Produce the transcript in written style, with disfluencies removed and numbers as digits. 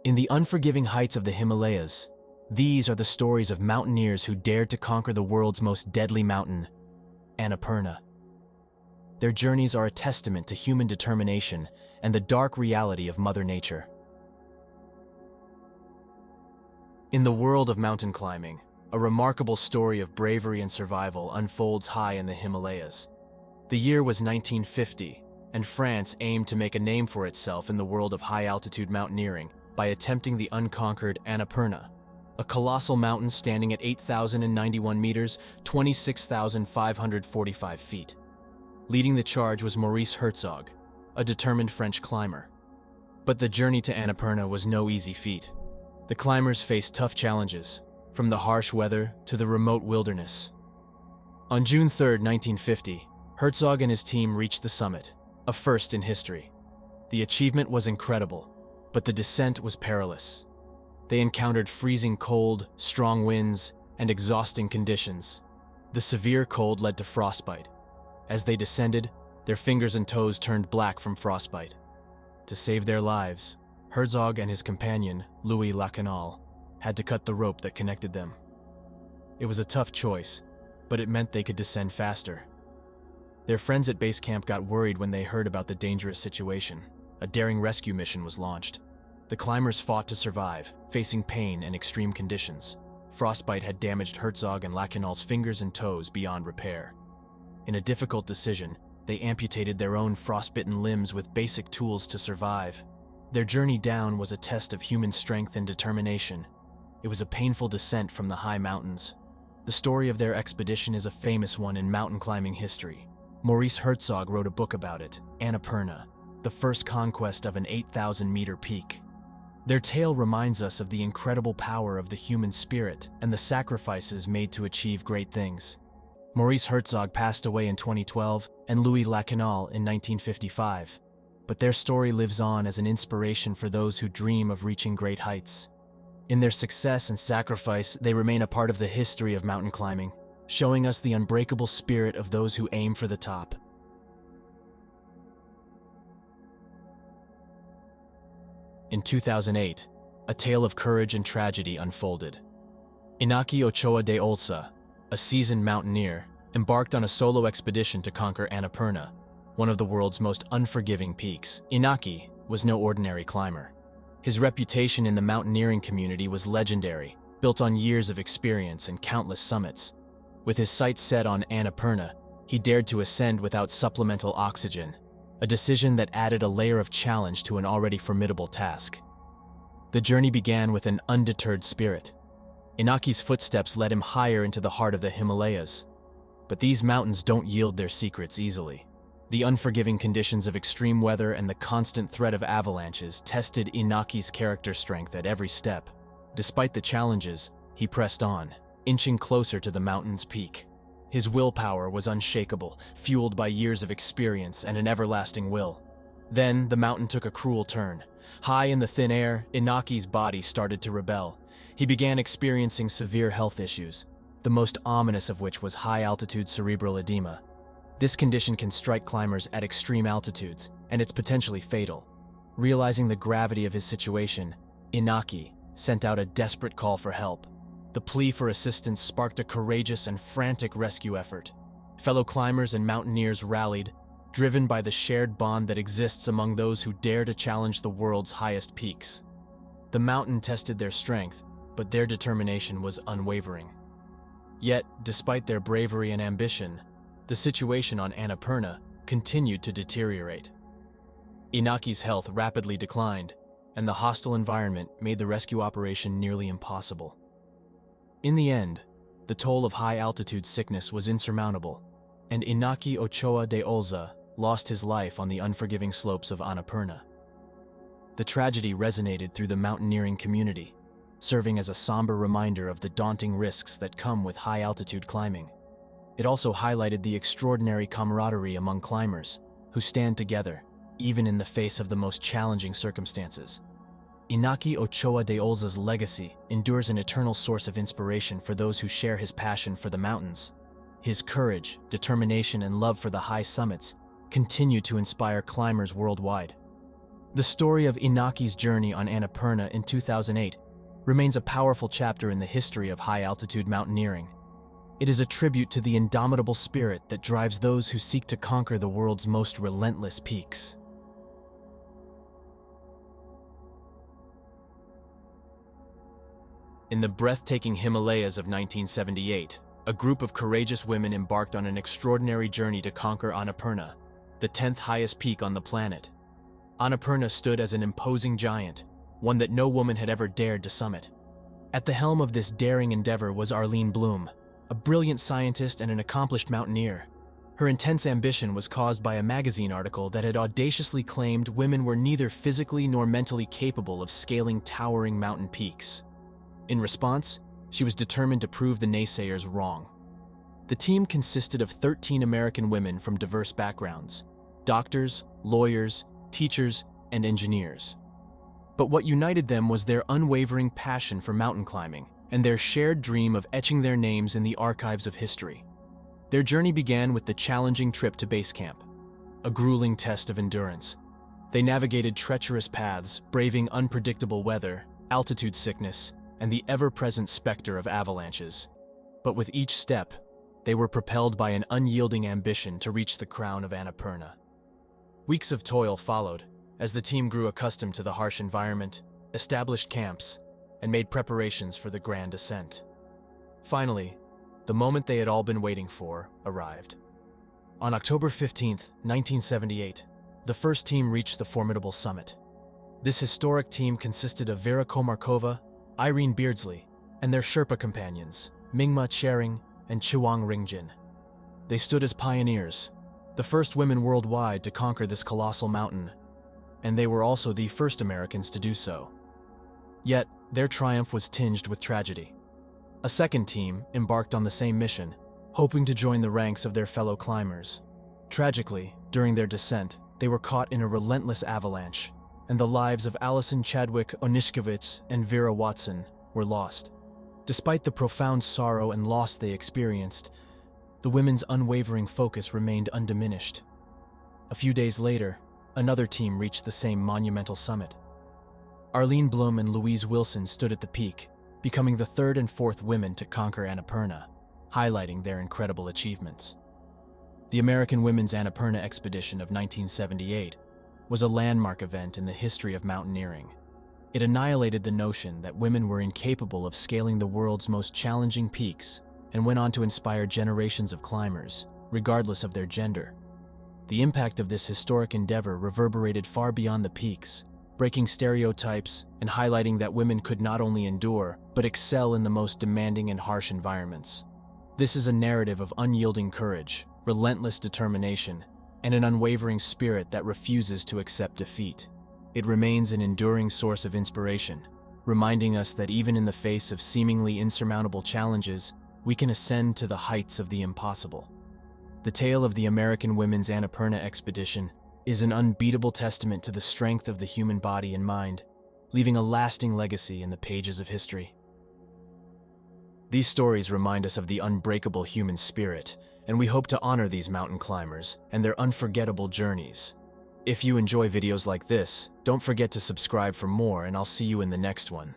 In the unforgiving heights of the Himalayas, these are the stories of mountaineers who dared to conquer the world's most deadly mountain, Annapurna. Their journeys are a testament to human determination and the dark reality of Mother Nature. In the world of mountain climbing, a remarkable story of bravery and survival unfolds high in the Himalayas. The year was 1950, and France aimed to make a name for itself in the world of high-altitude mountaineering by attempting the unconquered Annapurna, a colossal mountain standing at 8,091 meters, 26,545 feet. Leading the charge was Maurice Herzog, a determined French climber. But the journey to Annapurna was no easy feat. The climbers faced tough challenges, from the harsh weather to the remote wilderness. On June 3, 1950, Herzog and his team reached the summit, a first in history. The achievement was incredible, but the descent was perilous. They encountered freezing cold, strong winds, and exhausting conditions. The severe cold led to frostbite. As they descended, their fingers and toes turned black from frostbite. To save their lives, Herzog and his companion, Louis Lacanal, had to cut the rope that connected them. It was a tough choice, but it meant they could descend faster. Their friends at base camp got worried when they heard about the dangerous situation. A daring rescue mission was launched. The climbers fought to survive, facing pain and extreme conditions. Frostbite had damaged Herzog and Lacanal's fingers and toes beyond repair. In a difficult decision, they amputated their own frostbitten limbs with basic tools to survive. Their journey down was a test of human strength and determination. It was a painful descent from the high mountains. The story of their expedition is a famous one in mountain climbing history. Maurice Herzog wrote a book about it, Annapurna, the first conquest of an 8,000-meter peak. Their tale reminds us of the incredible power of the human spirit and the sacrifices made to achieve great things. Maurice Herzog passed away in 2012 and Louis Lacanal in 1955, but their story lives on as an inspiration for those who dream of reaching great heights. In their success and sacrifice, they remain a part of the history of mountain climbing, showing us the unbreakable spirit of those who aim for the top. In 2008, a tale of courage and tragedy unfolded. Inaki Ochoa de Olsa, a seasoned mountaineer, embarked on a solo expedition to conquer Annapurna, one of the world's most unforgiving peaks. Inaki was no ordinary climber. His reputation in the mountaineering community was legendary, built on years of experience and countless summits. With his sights set on Annapurna, he dared to ascend without supplemental oxygen, a decision that added a layer of challenge to an already formidable task. The journey began with an undeterred spirit. Inaki's footsteps led him higher into the heart of the Himalayas. But these mountains don't yield their secrets easily. The unforgiving conditions of extreme weather and the constant threat of avalanches tested Inaki's character strength at every step. Despite the challenges, he pressed on, inching closer to the mountain's peak. His willpower was unshakable, fueled by years of experience and an everlasting will. Then, the mountain took a cruel turn. High in the thin air, Inaki's body started to rebel. He began experiencing severe health issues, the most ominous of which was high-altitude cerebral edema. This condition can strike climbers at extreme altitudes, and it's potentially fatal. Realizing the gravity of his situation, Inaki sent out a desperate call for help. The plea for assistance sparked a courageous and frantic rescue effort. Fellow climbers and mountaineers rallied, driven by the shared bond that exists among those who dare to challenge the world's highest peaks. The mountain tested their strength, but their determination was unwavering. Yet, despite their bravery and ambition, the situation on Annapurna continued to deteriorate. Inaki's health rapidly declined, and the hostile environment made the rescue operation nearly impossible. In the end, the toll of high-altitude sickness was insurmountable, and Inaki Ochoa de Olsa lost his life on the unforgiving slopes of Annapurna. The tragedy resonated through the mountaineering community, serving as a somber reminder of the daunting risks that come with high-altitude climbing. It also highlighted the extraordinary camaraderie among climbers, who stand together, even in the face of the most challenging circumstances. Inaki Ochoa de Olsa's legacy endures an eternal source of inspiration for those who share his passion for the mountains. His courage, determination, and love for the high summits continue to inspire climbers worldwide. The story of Inaki's journey on Annapurna in 2008 remains a powerful chapter in the history of high-altitude mountaineering. It is a tribute to the indomitable spirit that drives those who seek to conquer the world's most relentless peaks. In the breathtaking Himalayas of 1978, a group of courageous women embarked on an extraordinary journey to conquer Annapurna, the 10th highest peak on the planet. Annapurna stood as an imposing giant, one that no woman had ever dared to summit. At the helm of this daring endeavor was Arlene Bloom, a brilliant scientist and an accomplished mountaineer. Her intense ambition was caused by a magazine article that had audaciously claimed women were neither physically nor mentally capable of scaling towering mountain peaks. In response, she was determined to prove the naysayers wrong. The team consisted of 13 American women from diverse backgrounds: doctors, lawyers, teachers, and engineers. But what united them was their unwavering passion for mountain climbing and their shared dream of etching their names in the archives of history. Their journey began with the challenging trip to base camp, a grueling test of endurance. They navigated treacherous paths, braving unpredictable weather, altitude sickness, and the ever-present specter of avalanches. But with each step, they were propelled by an unyielding ambition to reach the crown of Annapurna. Weeks of toil followed, as the team grew accustomed to the harsh environment, established camps, and made preparations for the grand ascent. Finally, the moment they had all been waiting for arrived. On October 15, 1978, the first team reached the formidable summit. This historic team consisted of Vera Komarkova, Irene Beardsley, and their Sherpa companions, Mingma Chering and Chiwang Ringjin. They stood as pioneers, the first women worldwide to conquer this colossal mountain, and they were also the first Americans to do so. Yet, their triumph was tinged with tragedy. A second team embarked on the same mission, hoping to join the ranks of their fellow climbers. Tragically, during their descent, they were caught in a relentless avalanche, and the lives of Alison Chadwick Onishkevich and Vera Watson were lost. Despite the profound sorrow and loss they experienced, the women's unwavering focus remained undiminished. A few days later, another team reached the same monumental summit. Arlene Bloom and Louise Wilson stood at the peak, becoming the third and fourth women to conquer Annapurna, highlighting their incredible achievements. The American Women's Annapurna Expedition of 1978 was a landmark event in the history of mountaineering. It annihilated the notion that women were incapable of scaling the world's most challenging peaks and went on to inspire generations of climbers, regardless of their gender. The impact of this historic endeavor reverberated far beyond the peaks, breaking stereotypes and highlighting that women could not only endure, but excel in the most demanding and harsh environments. This is a narrative of unyielding courage, relentless determination, and an unwavering spirit that refuses to accept defeat. It remains an enduring source of inspiration, reminding us that even in the face of seemingly insurmountable challenges, we can ascend to the heights of the impossible. The tale of the American Women's Annapurna Expedition is an unbeatable testament to the strength of the human body and mind, leaving a lasting legacy in the pages of history. These stories remind us of the unbreakable human spirit, and we hope to honor these mountain climbers and their unforgettable journeys. If you enjoy videos like this, don't forget to subscribe for more, and I'll see you in the next one.